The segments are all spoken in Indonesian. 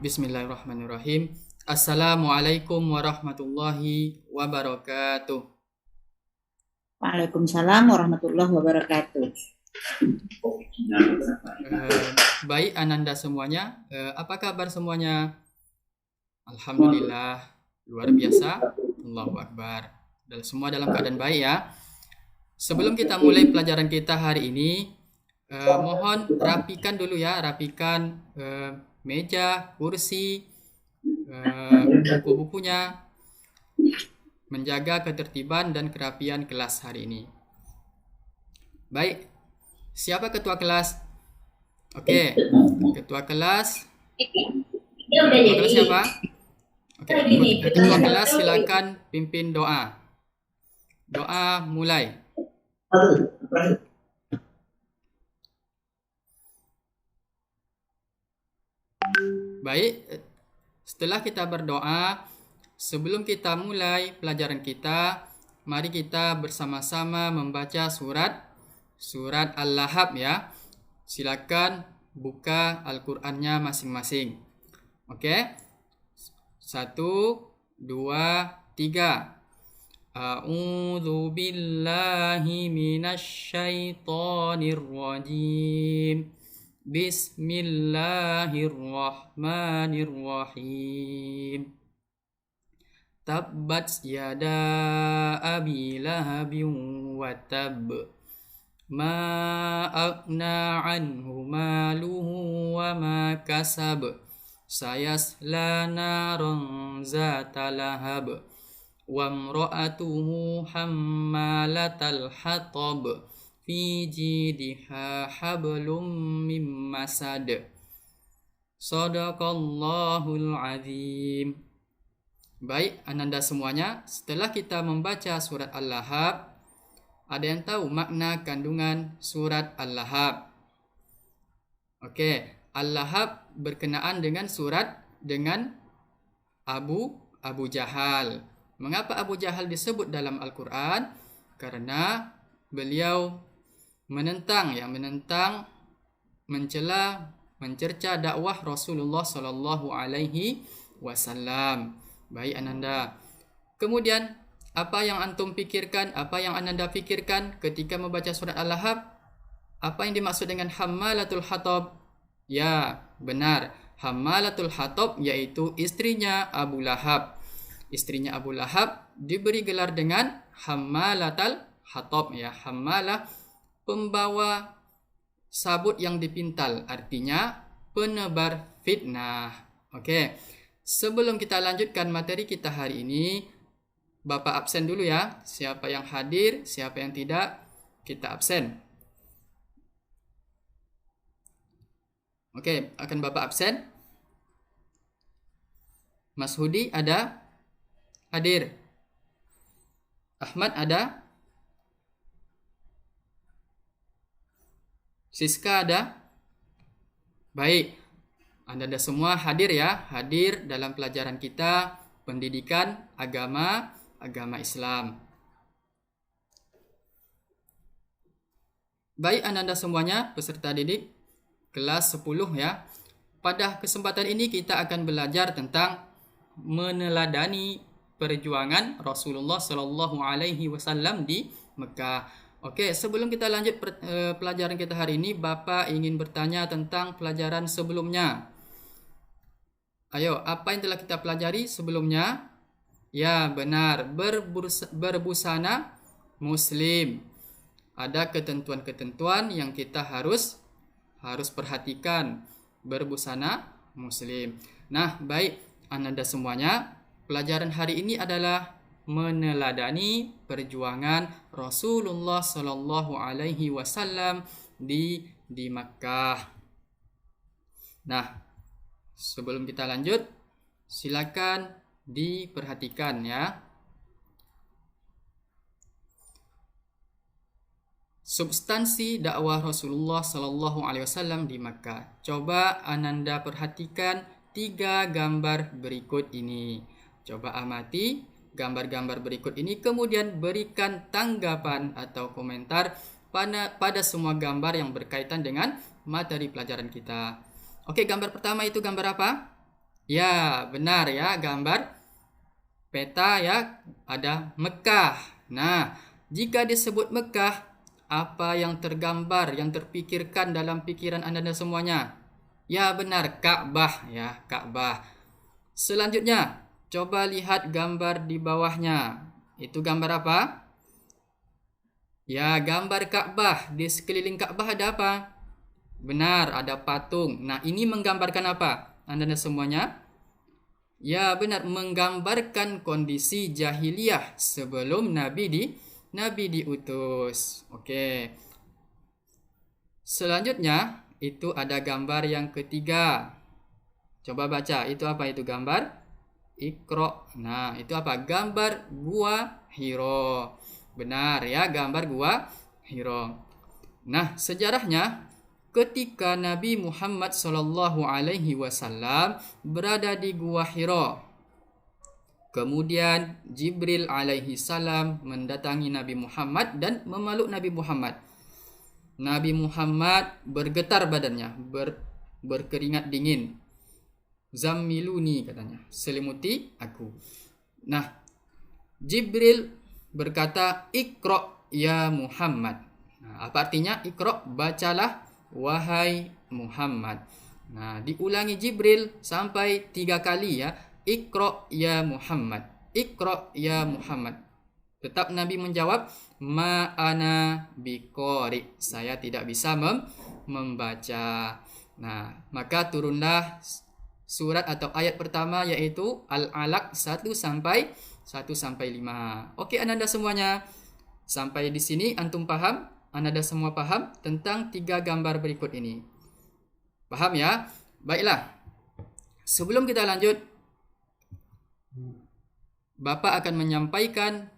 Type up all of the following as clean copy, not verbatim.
Bismillahirrahmanirrahim. Assalamualaikum warahmatullahi wabarakatuh. Waalaikumsalam warahmatullahi wabarakatuh. Baik Ananda semuanya, apa kabar semuanya? Alhamdulillah, luar biasa. Allahu Akbar. Semua dalam keadaan baik ya. Sebelum kita mulai pelajaran kita hari ini, mohon rapikan dulu ya, rapikan meja, kursi, buku-bukunya, menjaga ketertiban dan kerapian kelas hari ini. Baik, siapa ketua kelas? Oke, ketua kelas. Ketua kelas siapa? Oke, ketua kelas silakan pimpin doa. Doa mulai. Baik, setelah kita berdoa, sebelum kita mulai pelajaran kita, mari kita bersama-sama membaca surat Al-Lahab ya. Silakan buka Al-Qur'annya masing-masing. Oke? 1, 2, 3. A'udzu billahi minasyaitonir rajim. Bismillahirrahmanirrahim. Tabbat yada abi lahabin wa tab. Ma aghna anhu maluhu wa ma kasab. Sayasla naran zata lahab. Wa imra'atuhu hammalatal hatab. Fi jidha hablum mim masad. Shadaqallahul azim. Baik, Ananda semuanya, setelah kita membaca surat Al-Lahab, ada yang tahu makna kandungan surat Al-Lahab? Oke, Al-Lahab berkenaan dengan surat dengan Abu Jahal. Mengapa Abu Jahal disebut dalam Al-Quran? Karena beliau menentang, mencela, mencerca dakwah Rasulullah Sallallahu Alaihi Wasallam. Baik Ananda. Kemudian apa yang antum pikirkan, apa yang Ananda pikirkan ketika membaca surat Al-Lahab? Apa yang dimaksud dengan hammalatul hatab? Ya, benar. Hammalatul hatab yaitu istrinya Abu Lahab. Istrinya Abu Lahab diberi gelar dengan hammalatul hatab ya. Hammalah, pembawa sabut yang dipintal, artinya penebar fitnah. Oke. Sebelum kita lanjutkan materi kita hari ini, Bapak absen dulu ya. Siapa yang hadir, siapa yang tidak, kita absen. Oke, akan Bapak absen. Mas Hudi ada? Hadir. Ahmad ada? Siska ada? Baik. Anda semua hadir ya. Hadir dalam pelajaran kita pendidikan agama Islam. Baik Anda semuanya, peserta didik kelas 10 ya. Pada kesempatan ini kita akan belajar tentang meneladani perjuangan Rasulullah Shallallahu Alaihi Wasallam di Mekah. Oke, sebelum kita lanjut pelajaran kita hari ini, Bapak ingin bertanya tentang pelajaran sebelumnya. Ayo, apa yang telah kita pelajari sebelumnya? Ya, benar, berbusana muslim. Ada ketentuan-ketentuan yang kita harus perhatikan. Berbusana muslim. Nah, baik, Anda semuanya, pelajaran hari ini adalah meneladani perjuangan Rasulullah Sallallahu Alaihi Wasallam di Makkah. Nah, sebelum kita lanjut, silakan diperhatikan ya. Substansi dakwah Rasulullah Sallallahu Alaihi Wasallam di Makkah. Coba Ananda perhatikan 3 gambar berikut ini. Coba amati gambar-gambar berikut ini, kemudian berikan tanggapan atau komentar pada semua gambar yang berkaitan dengan materi pelajaran kita. Oke, gambar pertama itu gambar apa? Ya, benar ya, gambar peta ya, ada Mekah. Nah, jika disebut Mekah, apa yang tergambar, yang terpikirkan dalam pikiran Anda semuanya? Ya, benar, Ka'bah ya, Ka'bah. Selanjutnya, coba lihat gambar di bawahnya. Itu gambar apa? Ya, gambar Ka'bah. Di sekeliling Ka'bah ada apa? Benar, ada patung. Nah, ini menggambarkan apa? Anda semuanya? Ya, benar, menggambarkan kondisi jahiliyah sebelum Nabi diutus. Oke. Selanjutnya, itu ada gambar yang ketiga. Coba baca, itu apa itu gambar? Iqra. Nah, itu apa? Gambar gua Hiro. Benar ya, gambar gua Hiro. Nah, sejarahnya ketika Nabi Muhammad SAW berada di Gua Hiro, kemudian Jibril alaihi salam mendatangi Nabi Muhammad dan memeluk Nabi Muhammad. Nabi Muhammad bergetar badannya, berkeringat dingin. Zammiluni katanya, selimuti aku. Nah, Jibril berkata, Iqra ya Muhammad. Nah, apa artinya Iqra? Bacalah wahai Muhammad. Nah, diulangi Jibril sampai 3 kali ya. Iqra ya Muhammad. Iqra ya Muhammad. Tetap Nabi menjawab, ma ana biqari. Saya tidak bisa membaca. Nah, maka turunlah surat atau ayat pertama yaitu Al-Alaq 1 sampai 5. Oke, Ananda semuanya. Sampai di sini antum paham? Ananda semua paham tentang 3 gambar berikut ini. Paham ya? Baiklah. Sebelum kita lanjut, Bapak akan menyampaikan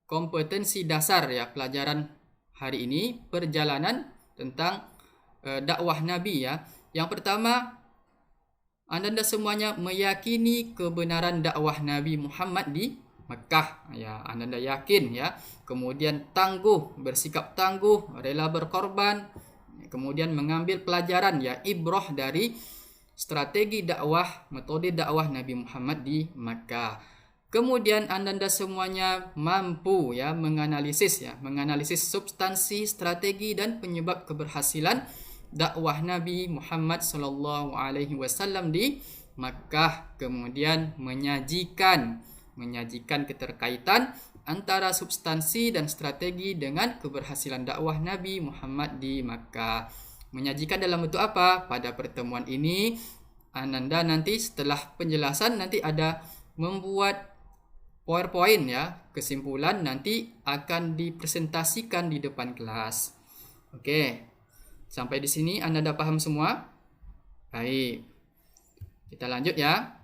kompetensi dasar ya pelajaran hari ini, perjalanan tentang dakwah Nabi ya. Yang pertama, Anda semuanya meyakini kebenaran dakwah Nabi Muhammad di Mekah ya, Anda yakin ya. Kemudian tangguh, bersikap tangguh, rela berkorban, kemudian mengambil pelajaran ya, ibrah dari strategi dakwah, metode dakwah Nabi Muhammad di Mekah. Kemudian Anda semuanya mampu ya menganalisis substansi, strategi dan penyebab keberhasilan dakwah Nabi Muhammad SAW di Makkah, kemudian menyajikan keterkaitan antara substansi dan strategi dengan keberhasilan dakwah Nabi Muhammad di Makkah. Menyajikan dalam bentuk apa? Pada pertemuan ini Ananda nanti setelah penjelasan nanti ada membuat PowerPoint ya, kesimpulan nanti akan dipresentasikan di depan kelas. Oke. Sampai di sini Anda sudah paham semua? Baik. Kita lanjut ya.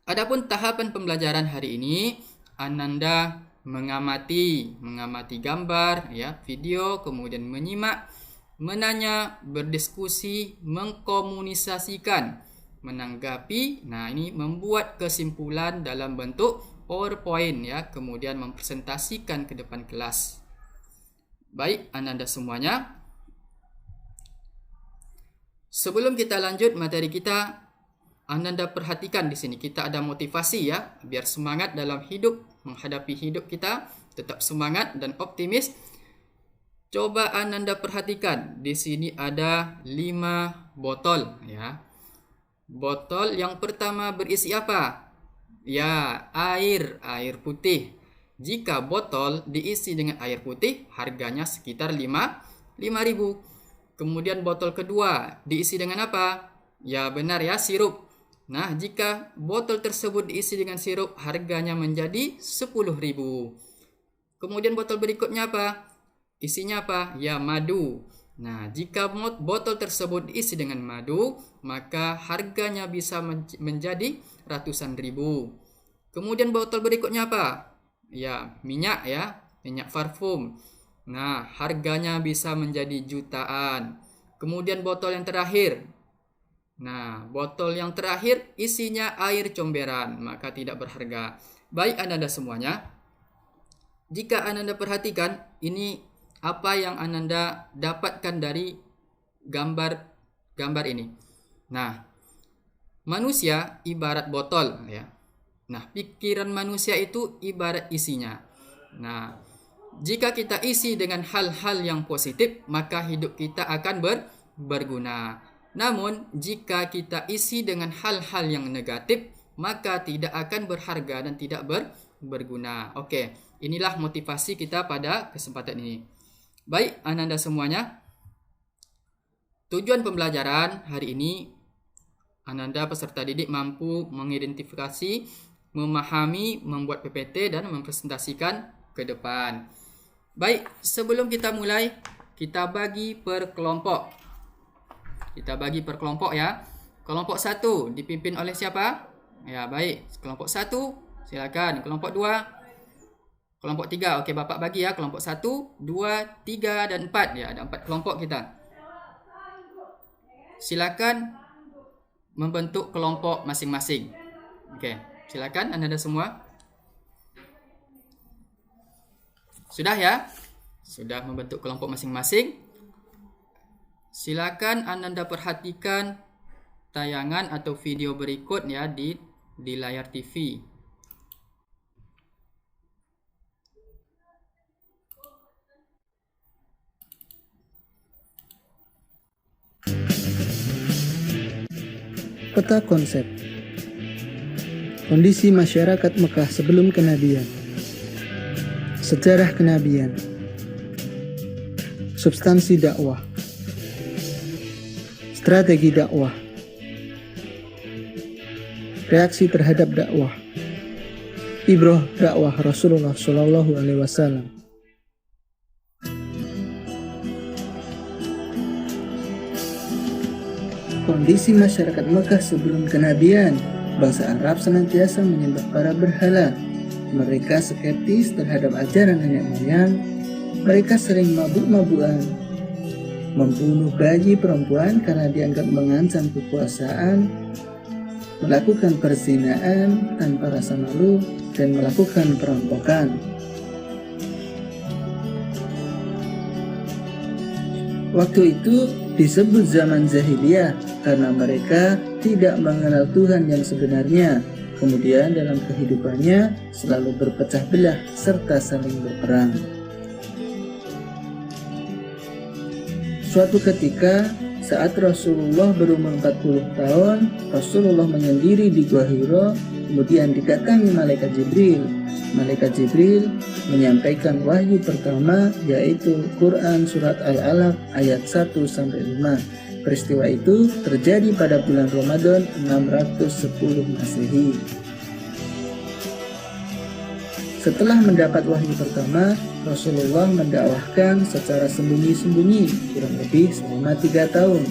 Adapun tahapan pembelajaran hari ini, Ananda mengamati gambar ya, video, kemudian menyimak, menanya, berdiskusi, mengkomunikasikan, menanggapi. Nah, ini membuat kesimpulan dalam bentuk PowerPoint ya, kemudian mempresentasikan ke depan kelas. Baik, Ananda semuanya. Sebelum kita lanjut materi kita, Anda perhatikan di sini kita ada motivasi ya, biar semangat dalam hidup, menghadapi hidup kita, tetap semangat dan optimis. Coba Anda perhatikan, di sini ada 5 botol ya. Botol yang pertama berisi apa? Ya, air putih. Jika botol diisi dengan air putih, harganya sekitar 5.000. Kemudian botol kedua diisi dengan apa? Ya, benar ya, sirup. Nah, jika botol tersebut diisi dengan sirup, harganya menjadi 10.000. Kemudian botol berikutnya apa? Isinya apa? Ya, madu. Nah, jika botol tersebut diisi dengan madu, maka harganya bisa menjadi ratusan ribu. Kemudian botol berikutnya apa? Ya, minyak ya, minyak parfum. Nah, harganya bisa menjadi jutaan. Kemudian botol yang terakhir. Nah, botol yang terakhir isinya air comberan, maka tidak berharga. Baik Anda semuanya, jika Anda perhatikan, ini apa yang Anda dapatkan dari gambar ini. Nah, manusia ibarat botol ya. Nah, pikiran manusia itu ibarat isinya. Nah, jika kita isi dengan hal-hal yang positif, maka hidup kita akan berguna. Namun, jika kita isi dengan hal-hal yang negatif, maka tidak akan berharga dan tidak berguna. Oke, inilah motivasi kita pada kesempatan ini. Baik, Ananda semuanya. Tujuan pembelajaran hari ini, Ananda peserta didik mampu mengidentifikasi, memahami, membuat PPT, dan mempresentasikan ke depan. Baik, sebelum kita mulai, kita bagi per kelompok. Kita bagi per kelompok ya. Kelompok 1 dipimpin oleh siapa? Ya, baik. Kelompok 1, silakan. Kelompok 2, kelompok 3. Okey, Bapak bagi ya. Kelompok 1, 2, 3 dan 4. Ya, ada 4 kelompok kita. Silakan membentuk kelompok masing-masing. Okey, silakan Anda semua. Sudah ya? Sudah membentuk kelompok masing-masing. Silakan Anda perhatikan tayangan atau video berikut ya di layar TV. Peta konsep. Kondisi masyarakat Mekah sebelum kenabian. Sejarah kenabian. Substansi dakwah. Strategi dakwah. Reaksi terhadap dakwah. Ibrah dakwah Rasulullah Shallallahu Alaihi Wasallam. Kondisi masyarakat Mekah sebelum kenabian. Bangsa Arab senantiasa menyembah para berhala. Mereka skeptis terhadap ajaran nenek moyang. Mereka sering mabuk-mabukan, membunuh bayi perempuan karena dianggap mengancam kekuasaan, melakukan perzinaan tanpa rasa malu, dan melakukan perampokan. Waktu itu disebut zaman jahiliyah karena mereka tidak mengenal Tuhan yang sebenarnya. Kemudian dalam kehidupannya selalu berpecah belah serta saling berperang. Suatu ketika saat Rasulullah berumur 40 tahun, Rasulullah menyendiri di Gua Hira, kemudian didatangi Malaikat Jibril. Malaikat Jibril menyampaikan wahyu pertama, yaitu Quran Surat Al-Alaq ayat 1-5. Peristiwa itu terjadi pada bulan Ramadan 610 Masehi. Setelah mendapat wahyu pertama, Rasulullah mendakwahkan secara sembunyi-sembunyi kurang lebih selama 3 tahun.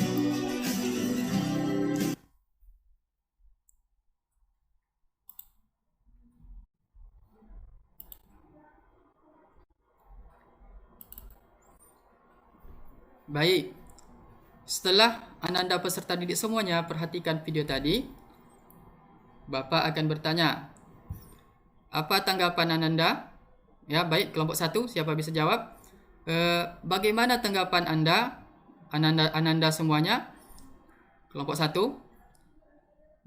Baik, setelah Ananda peserta didik semuanya perhatikan video tadi, Bapak akan bertanya, apa tanggapan Ananda? Ya, baik, kelompok 1, siapa bisa jawab? Bagaimana tanggapan Ananda semuanya? Kelompok 1,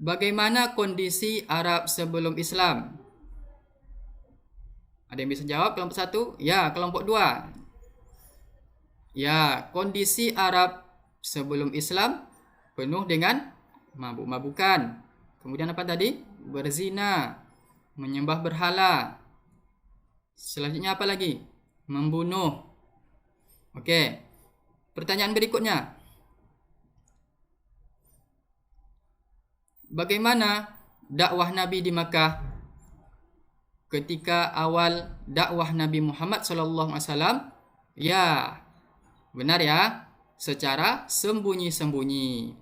bagaimana kondisi Arab sebelum Islam? Ada yang bisa jawab kelompok 1? Ya, kelompok 2. Ya, kondisi Arab sebelum Islam penuh dengan mabuk-mabukan. Kemudian apa tadi? Berzina, menyembah berhala. Selanjutnya apa lagi? Membunuh. Oke. Pertanyaan berikutnya. Bagaimana dakwah Nabi di Makkah ketika awal dakwah Nabi Muhammad SAW? Ya, benar ya, secara sembunyi-sembunyi.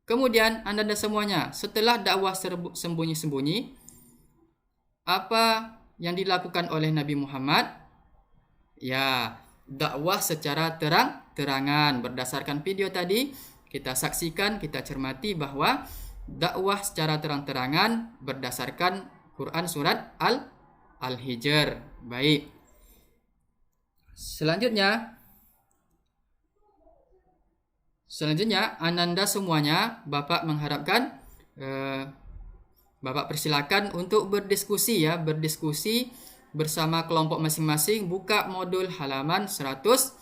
Kemudian Anda semuanya, setelah dakwah sembunyi-sembunyi, apa yang dilakukan oleh Nabi Muhammad? Ya, dakwah secara terang-terangan. Berdasarkan video tadi, kita saksikan, kita cermati bahwa dakwah secara terang-terangan berdasarkan Quran Surat Al-Hijr. Baik. Selanjutnya, Ananda semuanya, Bapak mengharapkan Bapak persilakan untuk berdiskusi ya, berdiskusi bersama kelompok masing-masing. Buka modul halaman 180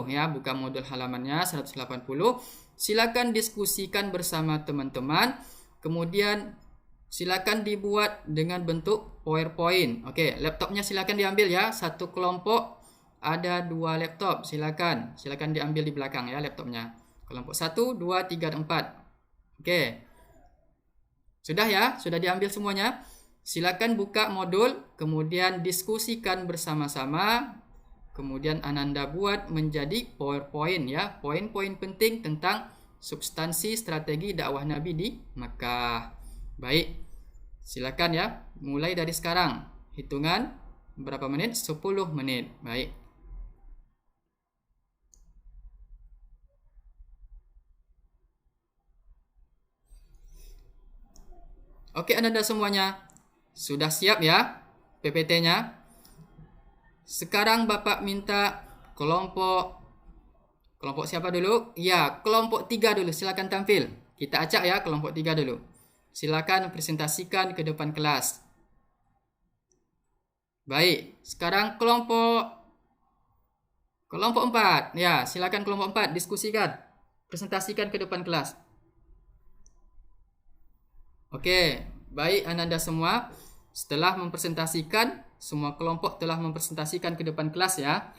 ya, buka modul halamannya 180. Silakan diskusikan bersama teman-teman. Kemudian silakan dibuat dengan bentuk PowerPoint. Oke, laptopnya silakan diambil ya. Satu kelompok ada 2 laptop. Silakan diambil di belakang ya laptopnya. Kelompok 1, 2, 3, 4. Oke. Sudah ya? Sudah diambil semuanya? Silakan buka modul, kemudian diskusikan bersama-sama. Kemudian Ananda buat menjadi PowerPoint ya. Poin-poin penting tentang substansi strategi dakwah Nabi di Makkah. Baik. Silakan ya. Mulai dari sekarang. Hitungan berapa menit? 10 menit. Baik. Oke, Ananda semuanya sudah siap ya PPT-nya? Sekarang Bapak minta kelompok siapa dulu? Ya, kelompok 3 dulu. Silakan tampil. Kita acak ya kelompok 3 dulu. Silakan presentasikan ke depan kelas. Baik, sekarang kelompok 4. Ya, silakan kelompok 4 diskusikan. Presentasikan ke depan kelas. Oke, baik Ananda semua. Setelah mempresentasikan, semua kelompok telah mempresentasikan ke depan kelas ya,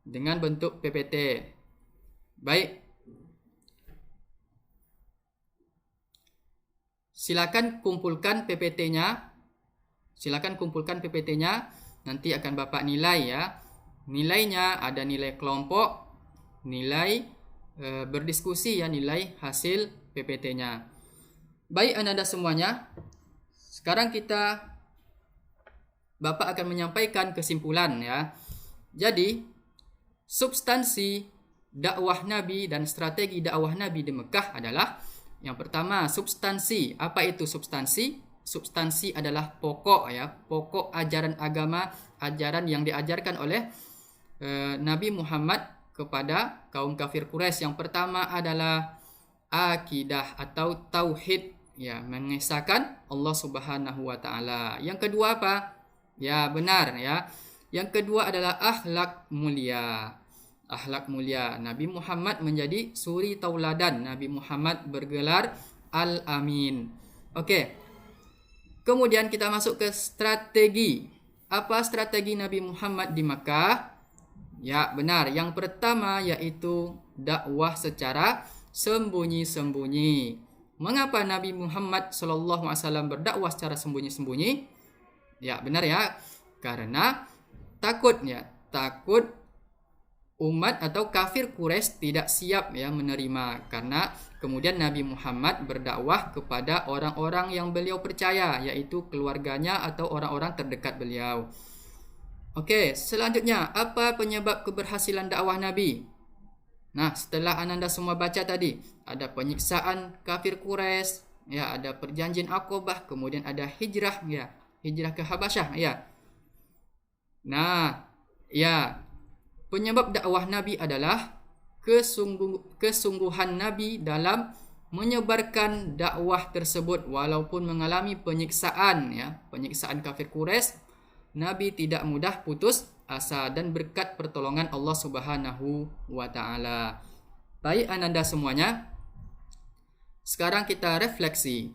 dengan bentuk PPT. Baik. Silakan kumpulkan PPT-nya. Nanti akan Bapak nilai ya. Nilainya ada nilai kelompok, nilai berdiskusi ya, nilai hasil PPT-nya. Baik Ananda semuanya, sekarang Bapak akan menyampaikan kesimpulan ya. Jadi, substansi dakwah Nabi dan strategi dakwah Nabi di Mekah adalah yang pertama, substansi. Apa itu substansi? Substansi adalah pokok ya, pokok ajaran agama, ajaran yang diajarkan oleh Nabi Muhammad kepada kaum kafir Quraisy. Yang pertama adalah akidah atau tauhid. Ya, mengesahkan Allah Subhanahu wa taala. Yang kedua apa? Ya, benar ya. Yang kedua adalah akhlak mulia. Akhlak mulia. Nabi Muhammad menjadi suri tauladan. Nabi Muhammad bergelar Al-Amin. Oke. Kemudian kita masuk ke strategi. Apa strategi Nabi Muhammad di Makkah? Ya, benar. Yang pertama yaitu dakwah secara sembunyi-sembunyi. Mengapa Nabi Muhammad SAW berdakwah secara sembunyi-sembunyi? Ya, benar ya. Karena takut umat atau kafir Quraisy tidak siap ya menerima. Karena kemudian Nabi Muhammad berdakwah kepada orang-orang yang beliau percaya, yaitu keluarganya atau orang-orang terdekat beliau. Oke, selanjutnya apa penyebab keberhasilan dakwah Nabi? Nah, setelah Ananda semua baca tadi, ada penyiksaan kafir Quraisy, ya, ada perjanjian Aqabah, kemudian ada hijrah, ya, hijrah ke Habasyah, ya. Nah, ya, penyebab dakwah Nabi adalah kesungguhan Nabi dalam menyebarkan dakwah tersebut walaupun mengalami penyiksaan, ya, penyiksaan kafir Quraisy. Nabi tidak mudah putus asa dan berkat pertolongan Allah Subhanahu wa taala. Baik Ananda semuanya. Sekarang kita refleksi.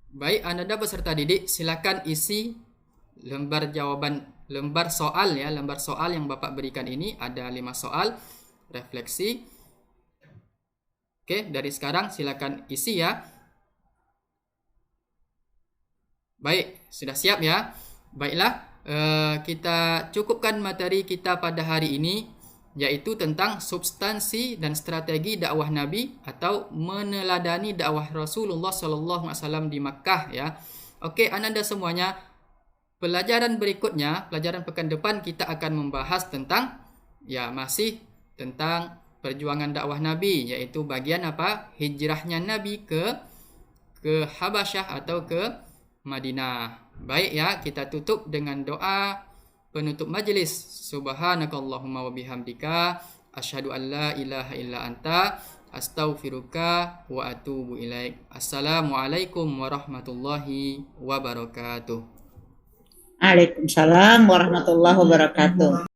Baik Ananda beserta didik, silakan isi lembar soal ya, lembar soal yang Bapak berikan ini ada 5 soal refleksi. Oke, dari sekarang silakan isi ya. Baik, sudah siap ya. Baiklah, kita cukupkan materi kita pada hari ini, yaitu tentang substansi dan strategi dakwah Nabi atau meneladani dakwah Rasulullah SAW di Makkah ya. Oke, Ananda semuanya, pelajaran berikutnya, pelajaran pekan depan kita akan membahas tentang ya masih tentang perjuangan dakwah Nabi, yaitu bagian apa? Hijrahnya Nabi ke Habasyah atau ke Madinah. Baik ya, kita tutup dengan doa penutup majelis. Subhanakallahumma wa bihamdika asyhadu an la ilaha illa anta Astaghfiruka wa atubu ilaik. Assalamualaikum warahmatullahi wabarakatuh. Waalaikumsalam warahmatullahi wabarakatuh.